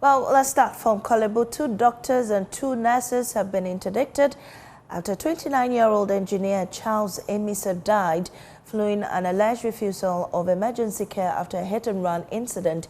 Well, let's start from Kolebu. 2 doctors and 2 nurses have been interdicted after 29-year-old engineer Charles Emisa died following an alleged refusal of emergency care after a hit-and-run incident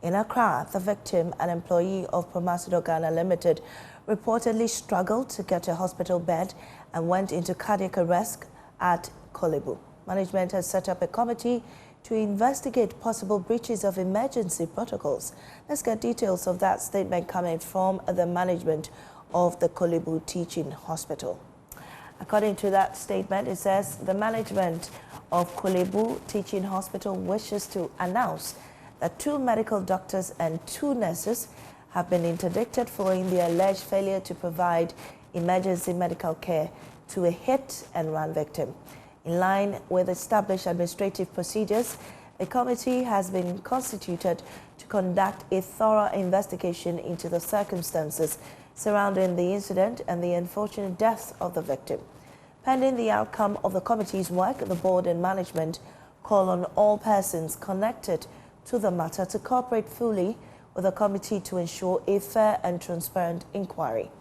in Accra. The victim, an employee of Promasido Ghana Limited, reportedly struggled to get a hospital bed and went into cardiac arrest at Kolebu. Management has set up a committee to investigate possible breaches of emergency protocols. Let's get details of that statement coming from the management of the Kolebu Teaching Hospital. According to that statement, it says the management of Kolebu Teaching Hospital wishes to announce that 2 medical doctors and 2 nurses have been interdicted following the alleged failure to provide emergency medical care to a hit-and-run victim. In line with established administrative procedures, a committee has been constituted to conduct a thorough investigation into the circumstances surrounding the incident and the unfortunate death of the victim. Pending the outcome of the committee's work, the board and management call on all persons connected to the matter to cooperate fully with the committee to ensure a fair and transparent inquiry.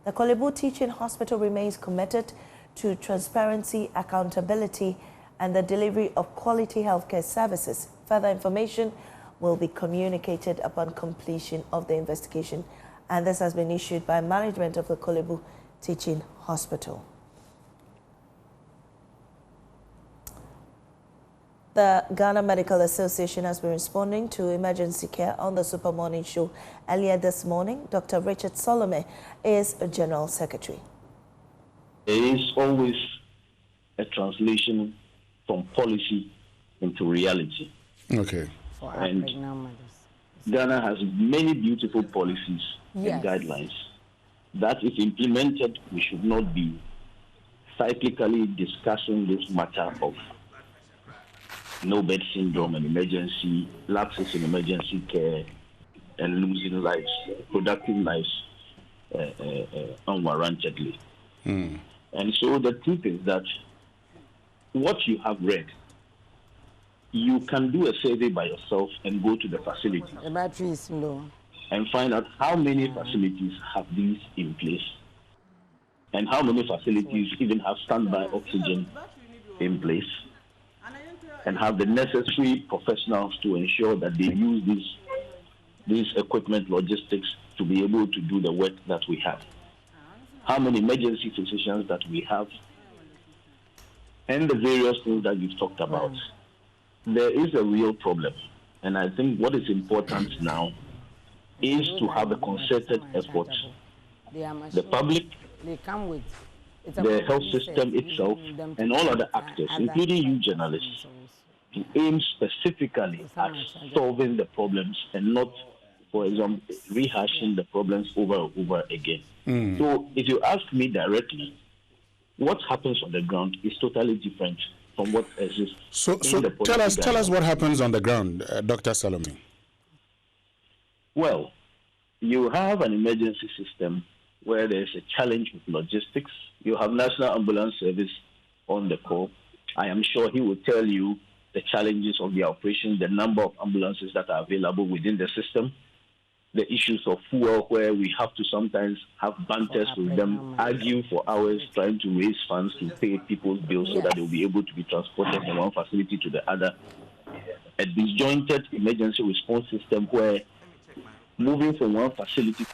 The Kolebu Teaching Hospital remains committed to transparency, accountability, and the delivery of quality healthcare services. Further information will be communicated upon completion of the investigation, and this has been issued by management of the Kolebu Teaching Hospital. The Ghana Medical Association has been responding to emergency care on the Super Morning Show earlier this morning. Dr. Richard Solomon is a General Secretary. There is always a translation from policy into reality. Okay. And Ghana has many beautiful policies and guidelines that, if implemented, we should not be cyclically discussing this matter of no bed syndrome and emergency lapses in emergency care and losing lives, productive lives, unwarrantedly. And so the truth is that what you have read, you can do a survey by yourself and go to the facility and find out how many facilities have these in place and how many facilities even have standby oxygen in place and have the necessary professionals to ensure that they use these equipment logistics to be able to do the work that we have. How many emergency physicians that we have, and the various things that you've talked about. There is a real problem, and I think what is important now is to have a concerted effort. The public, the health system itself, and all other actors, including you journalists, to aim specifically at solving the problems and not, for example, rehashing the problems over and over again. So if you ask me directly, what happens on the ground is totally different from what exists. So tell us what happens on the ground, Dr. Solomon. Well, you have an emergency system where there's a challenge with logistics. You have National Ambulance Service on the call. I am sure he will tell you the challenges of the operation, the number of ambulances that are available within the system, the issues of fuel, where we have to sometimes have banters with them, argue for hours trying to raise funds to pay people's bills so that they'll be able to be transported from one facility to the other. A disjointed emergency response system where moving from one facility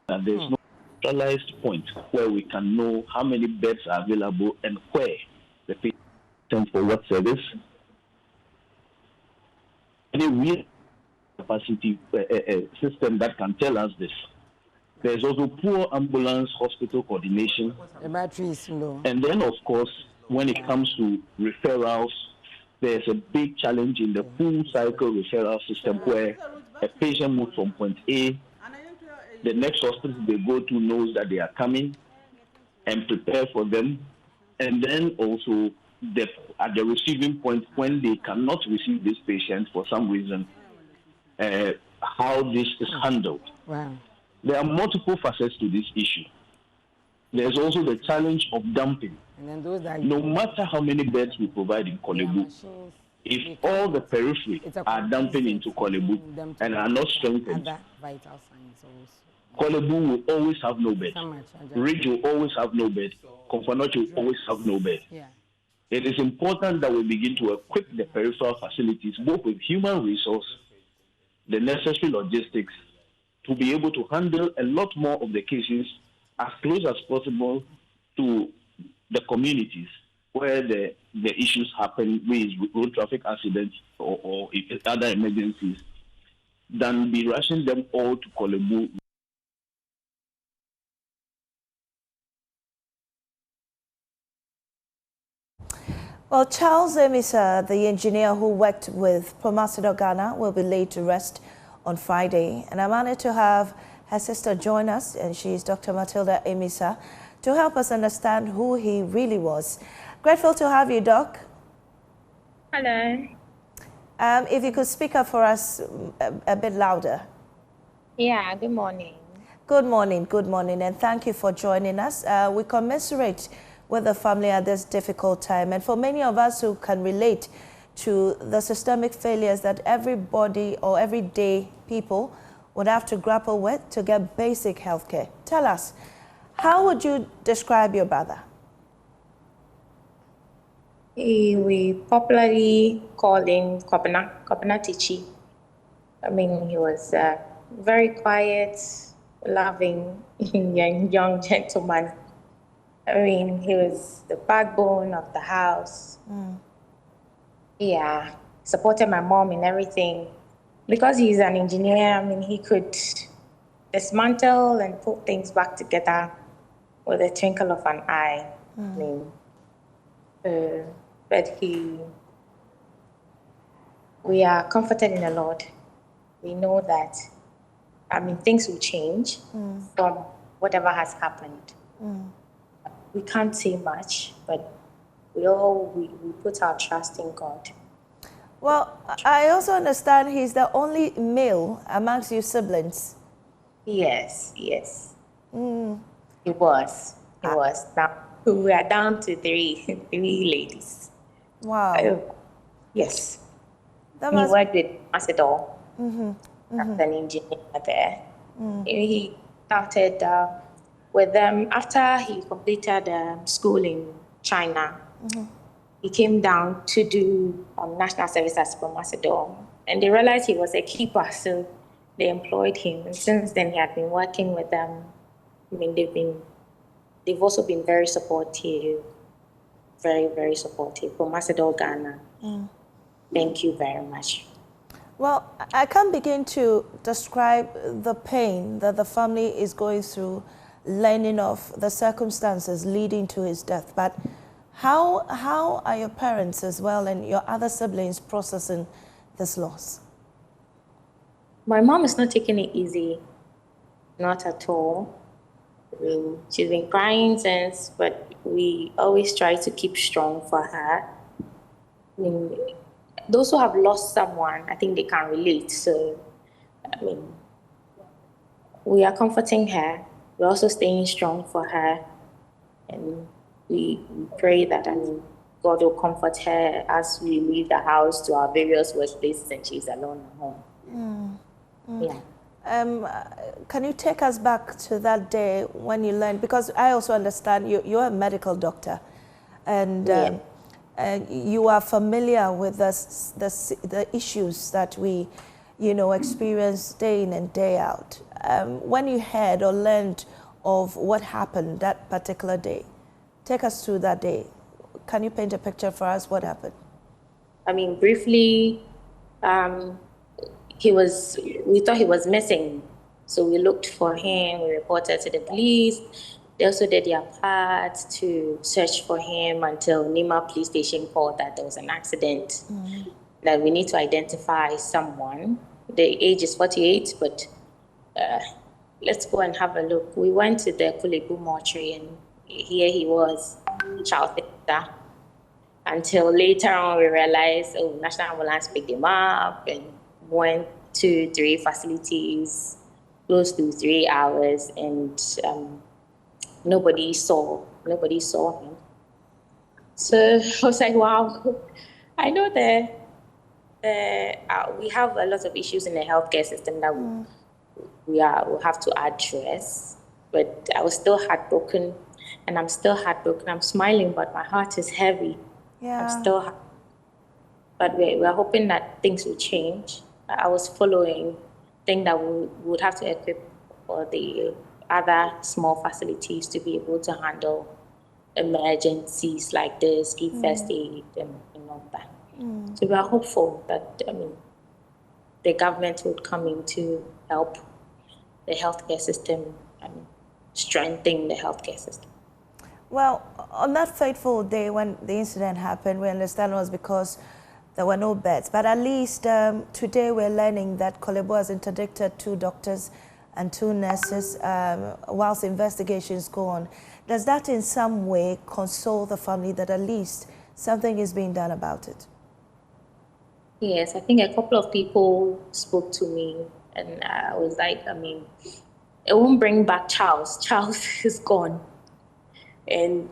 and there's no centralized point where we can know how many beds are available and where the patient for what service. Any real capacity system that can tell us this. There's also poor ambulance hospital coordination. And then, of course, when it comes to referrals, there's a big challenge in the full cycle referral system where a patient moves from point A, the next hospital they go to knows that they are coming and prepare for them. And then also at the receiving point, when they cannot receive this patient for some reason, how this is handled. There are multiple facets to this issue. There's also the challenge of dumping. No matter how many beds we provide in Kolebu, If all the periphery are dumping into Kolebu and are not strengthened, Kolebu will always have no bed. Ridge will always have no bed. Komfo will always have no bed. It is important that we begin to equip the peripheral facilities, both with human resource, the necessary logistics, to be able to handle a lot more of the cases as close as possible to the communities where the issues happen, with road traffic accidents or other emergencies, than be rushing them all to Kolebu. Well, Charles Emisa, the engineer who worked with Promasidor Ghana, will be laid to rest on Friday. And I'm honored to have her sister join us, and she's Dr. Matilda Emisa, to help us understand who he really was. Grateful to have you, Doc. Hello. If you could speak up for us a bit louder. Yeah, good morning. Good morning, and thank you for joining us. We commiserate with the family at this difficult time, and for many of us who can relate to the systemic failures that everybody or everyday people would have to grapple with to get basic health care. Tell us, how would you describe your brother? We popularly call him Kopena Tichi. I mean, he was very quiet, loving, young gentleman. I mean, he was the backbone of the house. Yeah, supported my mom in everything. Because he's an engineer, I mean, he could dismantle and put things back together with a twinkle of an eye. I mean, but we are comforted in the Lord. We know that, I mean, things will change from whatever has happened. We can't say much, but we put our trust in God. Well, I also understand he's the only male amongst your siblings. Yes. He was. Now we are down to three ladies. Wow. Yes. He worked with Macedon, as an engineer there. He started with them after he completed school in China. He came down to do national service as for Macedon, and they realized he was a keeper, so they employed him. And since then, he had been working with them. I mean, they've also been very supportive, very, very supportive for Macedon Ghana. Thank you very much. Well, I can't begin to describe the pain that the family is going through, learning of the circumstances leading to his death. But how are your parents as well and your other siblings processing this loss? My mom is not taking it easy, not at all. She's been crying since, but we always try to keep strong for her. I mean, those who have lost someone, I think they can relate. So, I mean, we are comforting her. We're also staying strong for her. And we pray that, I mean, God will comfort her as we leave the house to our various workplaces and she's alone at home. Yeah. Can you take us back to that day when you learned, because I also understand you're a medical doctor, and you are familiar with the issues that we, experience day in and day out. When you heard or learned of what happened that particular day, take us through that day. Can you paint a picture for us? What happened? I mean, briefly, we thought he was missing. So we looked for him, we reported to the police. They also did their part to search for him until Nima police station called that there was an accident, that we need to identify someone. The age is 48, but let's go and have a look. We went to the Kolebu mortuary, and here he was, Charles Emisa. Until later on we realized, National Ambulance picked him up and went to 3 facilities, close to 3 hours, and nobody saw him. So I was like, wow, I know We have a lot of issues in the healthcare system that we have to address. But I was still heartbroken, and I'm still heartbroken. I'm smiling, but my heart is heavy. Yeah. I'm still, but we're hoping that things will change. I was following, think that we would have to equip for the other small facilities to be able to handle emergencies like this, give first aid and all that. So we are hopeful that the government would come in to help the healthcare system and strengthen the healthcare system. Well, on that fateful day when the incident happened, we understand it was because there were no beds. But at least today we're learning that Korle Bu has interdicted 2 doctors and 2 nurses whilst investigations go on. Does that in some way console the family that at least something is being done about it? Yes, I think a couple of people spoke to me, and I was like, it won't bring back Charles. Charles is gone. And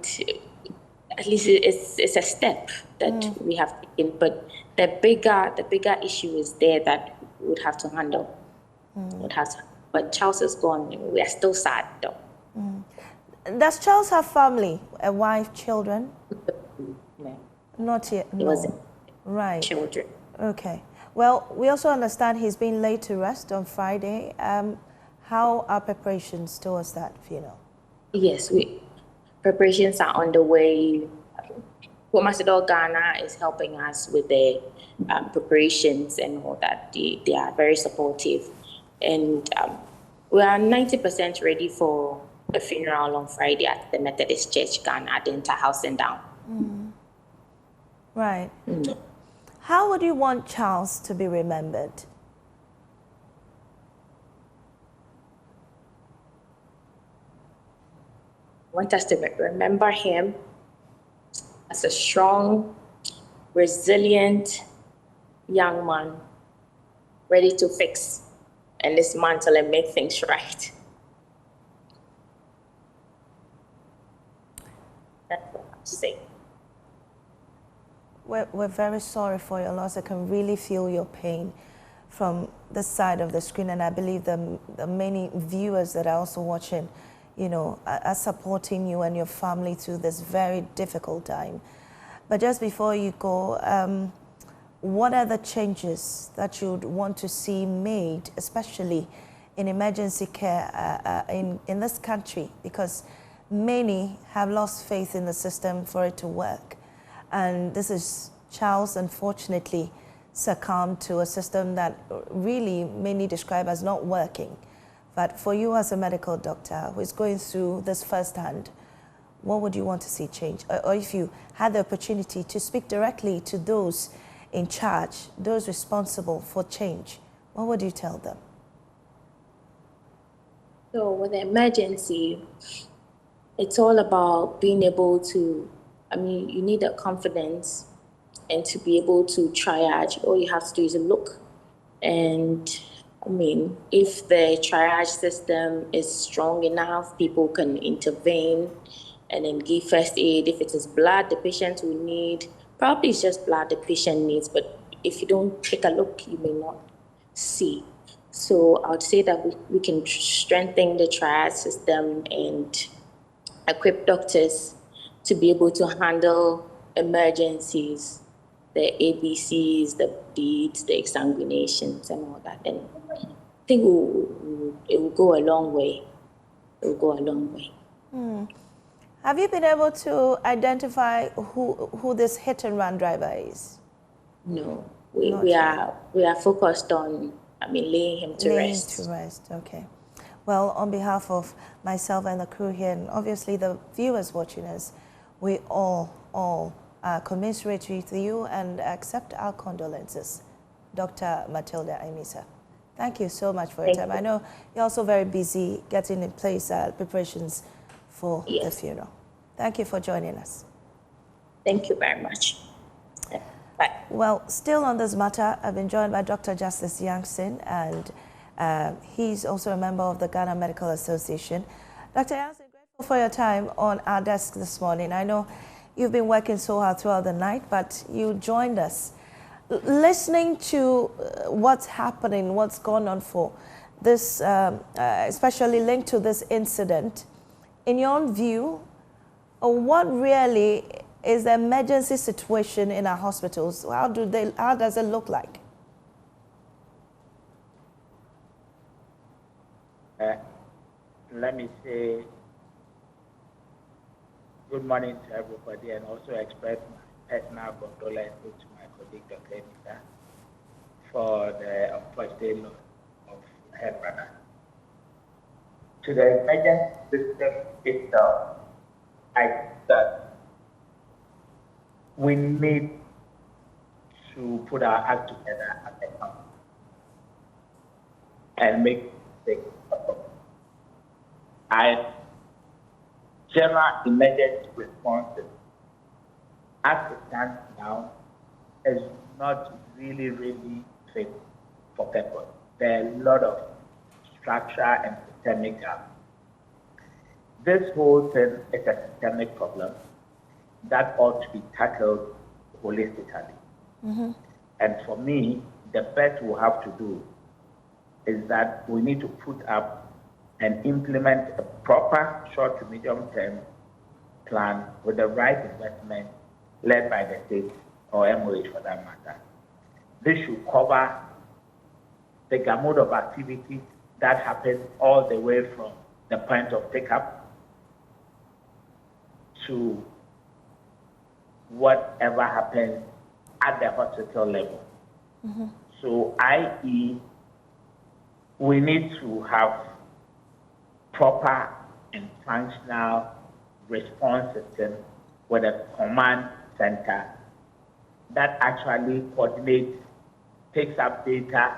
at least it's a step that we have taken. But the bigger issue is there that we would have to handle. But Charles is gone. We are still sad, though. Does Charles have family, a wife, children? No. Not yet. No. It wasn't. Right. Children. Okay. Well, we also understand he's been laid to rest on Friday. How are preparations towards that funeral? Yes, preparations are underway. Macedon Ghana is helping us with the preparations and all that. They are very supportive. And we are 90% ready for the funeral on Friday at the Methodist Church Ghana at the Interhouse and Down. Right. How would you want Charles to be remembered? I want us to remember him as a strong, resilient young man, ready to fix and dismantle and make things right. That's what I'm saying. We're very sorry for your loss. I can really feel your pain from the side of the screen, and I believe the many viewers that are also watching, are supporting you and your family through this very difficult time. But just before you go, what are the changes that you'd want to see made, especially in emergency care in this country? Because many have lost faith in the system for it to work. And this is Charles, unfortunately, succumbed to a system that really many describe as not working. But for you as a medical doctor who is going through this firsthand, what would you want to see change? Or if you had the opportunity to speak directly to those in charge, those responsible for change, what would you tell them? So with the emergency, it's all about being able to, you need the confidence and to be able to triage. All you have to do is look. And if the triage system is strong enough, people can intervene and then give first aid. If it is blood the patient will need, probably it's just blood the patient needs, but if you don't take a look, you may not see. So I would say that we can strengthen the triage system and equip doctors to be able to handle emergencies, the ABCs, the bleeds, the exsanguinations, and all that. And I think it will go a long way. It will go a long way. Have you been able to identify who this hit-and-run driver is? No, we are focused on laying him to rest. Laying to rest, okay. Well, on behalf of myself and the crew here, and obviously the viewers watching us, we all are commiserate with you and accept our condolences. Dr. Matilda Amisa, thank you so much for your time. I know you're also very busy getting in place preparations for the funeral. Thank you for joining us. Thank you very much. Bye. Well, still on this matter, I've been joined by Dr. Justice Yangson, and he's also a member of the Ghana Medical Association. Dr. Yangson, grateful for your time on our desk this morning. I know you've been working so hard throughout the night, but you joined us Listening to what's happening, what's gone on for this, especially linked to this incident, in your own view, what really is the emergency situation in our hospitals? How does it look like? Let me say good morning to everybody and also express my personal condolences to my colleague, Dr. Emisa, for the unfortunate loss of her brother. To the emergency system itself, I think that we need to put our act together as a company and make mistakes. General emergency responses, as it stands now, is not really fit for purpose. There are a lot of structure and systemic gaps. This whole thing is a systemic problem that ought to be tackled holistically. Mm-hmm. And for me, the best we have to do is that we need to put up and implement a proper short to medium term plan with the right investment led by the state or MOH for that matter. This should cover the gamut of activities that happen all the way from the point of pickup to whatever happens at the hospital level. Mm-hmm. So, i.e., we need to have proper and functional response system with a command center that actually coordinates, takes up data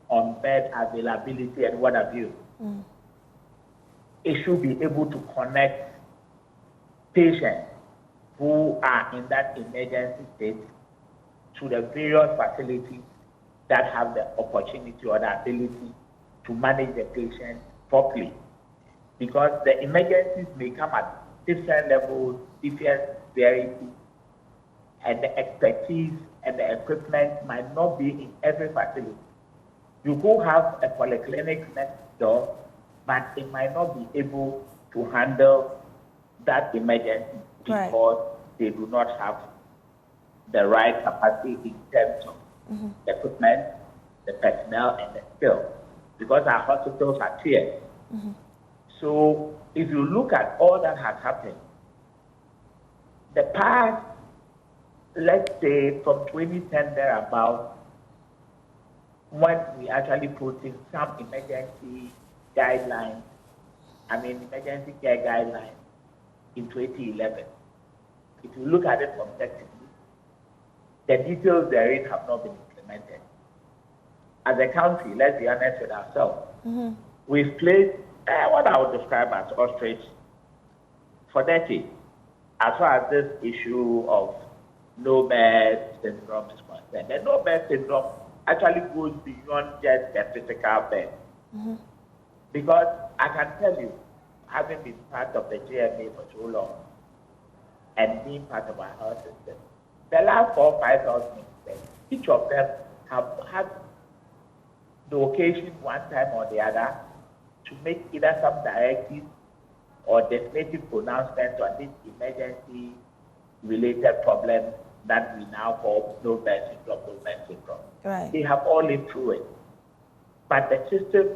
on bed availability and what have you. Mm. It should be able to connect patients who are in that emergency state to the various facilities that have the opportunity or the ability to manage the patient properly. Because the emergencies may come at different levels, different severity, and the expertise and the equipment might not be in every facility. You could have a polyclinic next door, but it might not be able to handle that emergency because they do not have the right capacity in terms of the equipment, the personnel, and the skill, because our hospitals are tiered. Mm-hmm. So if you look at all that has happened, the past, let's say from 2010 thereabout, when we actually put in some emergency guidelines, emergency care guidelines in 2011. If you look at it objectively, the details therein have not been implemented. As a country, let's be honest with ourselves, we've played what I would describe as ostrich for decades, as far as this issue of no bed syndrome is concerned. The no bed syndrome actually goes beyond just the physical bed. Mm-hmm. Because I can tell you, having been part of the GMA for so long and being part of our health system, the last 4,000 or 5,000 beds, each of them have had the occasion one time or the other to make either some directives or definitive pronouncements on this emergency-related problem that we now call no bed syndrome. Right. They have all lived through it. But the system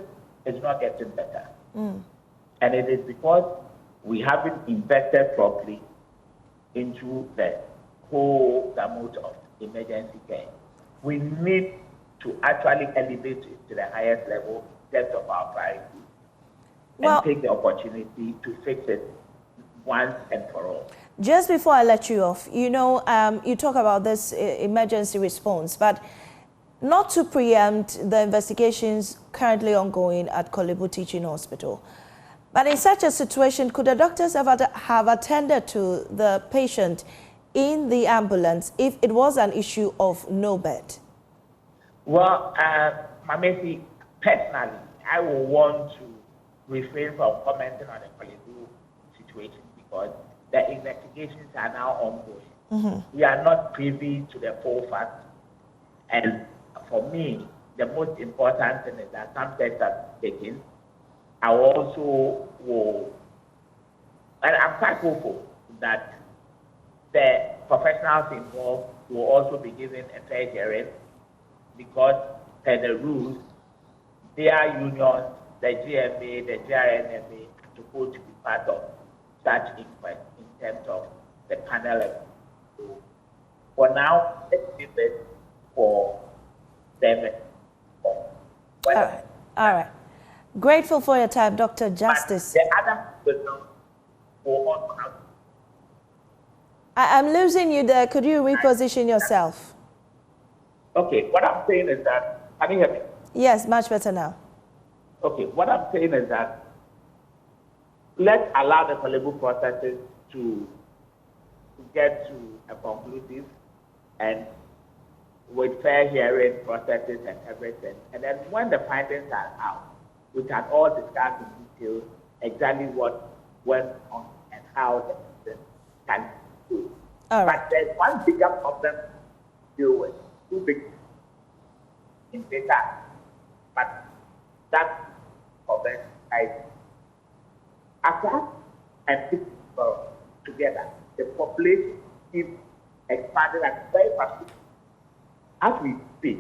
is not getting better. Mm. And it is because we haven't invested properly into the whole gamut of emergency care. We need to actually elevate it to the highest level in terms of our priorities and take the opportunity to fix it once and for all. Just before I let you off, you talk about this emergency response, but not to preempt the investigations currently ongoing at Korle Bu Teaching Hospital. But in such a situation, could the doctors have attended to the patient in the ambulance if it was an issue of no bed? Well, Mamesi, personally, I will want to refrain from commenting on the Korle Bu situation because the investigations are now ongoing. Mm-hmm. We are not privy to the full facts. And for me, the most important thing is that some steps are taken. I also will, and I'm quite hopeful that the professionals involved will also be given a fair hearing, because per the rules, their unions, the GMA, the GRNMA, are supposed to be part of such inquest in terms of the panel. So for now, let's leave it for them. All right. Grateful for your time, Dr. Justice. But the other person will also have. I'm losing you there. Could you reposition yourself? Okay, what I'm saying is that, can you hear me? Yes, much better now. Okay, what I'm saying is that let's allow the collective processes to get to a conclusive, and with fair hearing processes and everything. And then when the findings are out, we can all discuss in detail exactly what went on and how the system can do. All right. But there's one bigger problem to deal with, too big in data, but that problem is Accra and people together. The population keeps expanding at very fast. As we speak,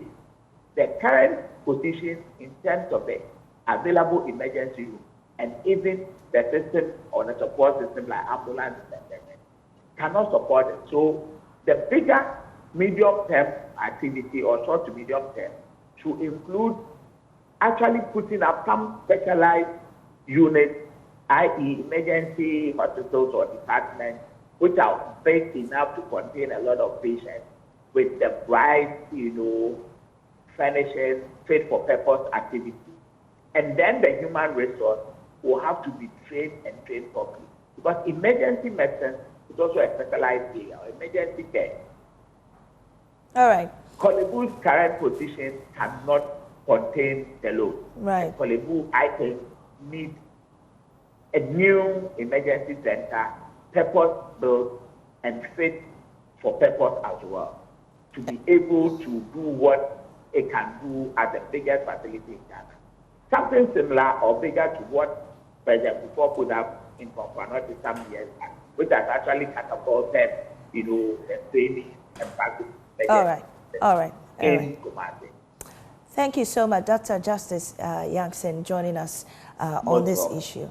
the current position in terms of the available emergency room and even the system or the support system like ambulance cannot support it. So the bigger medium-term activity or short to medium-term should include actually putting up some specialized units, i.e. emergency hospitals or departments, which are big enough to contain a lot of patients with the right, furnishings, fit for purpose activity. And then the human resource will have to be trained and trained properly. Because emergency medicine is also a specialized area, emergency care. All right. Kolebu's current position cannot contain the load. Right. Kolebu, I think, needs a new emergency center, purpose-built and fit for purpose as well, to be able to do what it can do at the biggest facility in Ghana. Something similar or bigger to what President Kufuor put up in Konkwanote some years back, which has actually catapulted, the training and practice. All right. Thank you so much, Dr. Justice Yankson, joining us on this issue.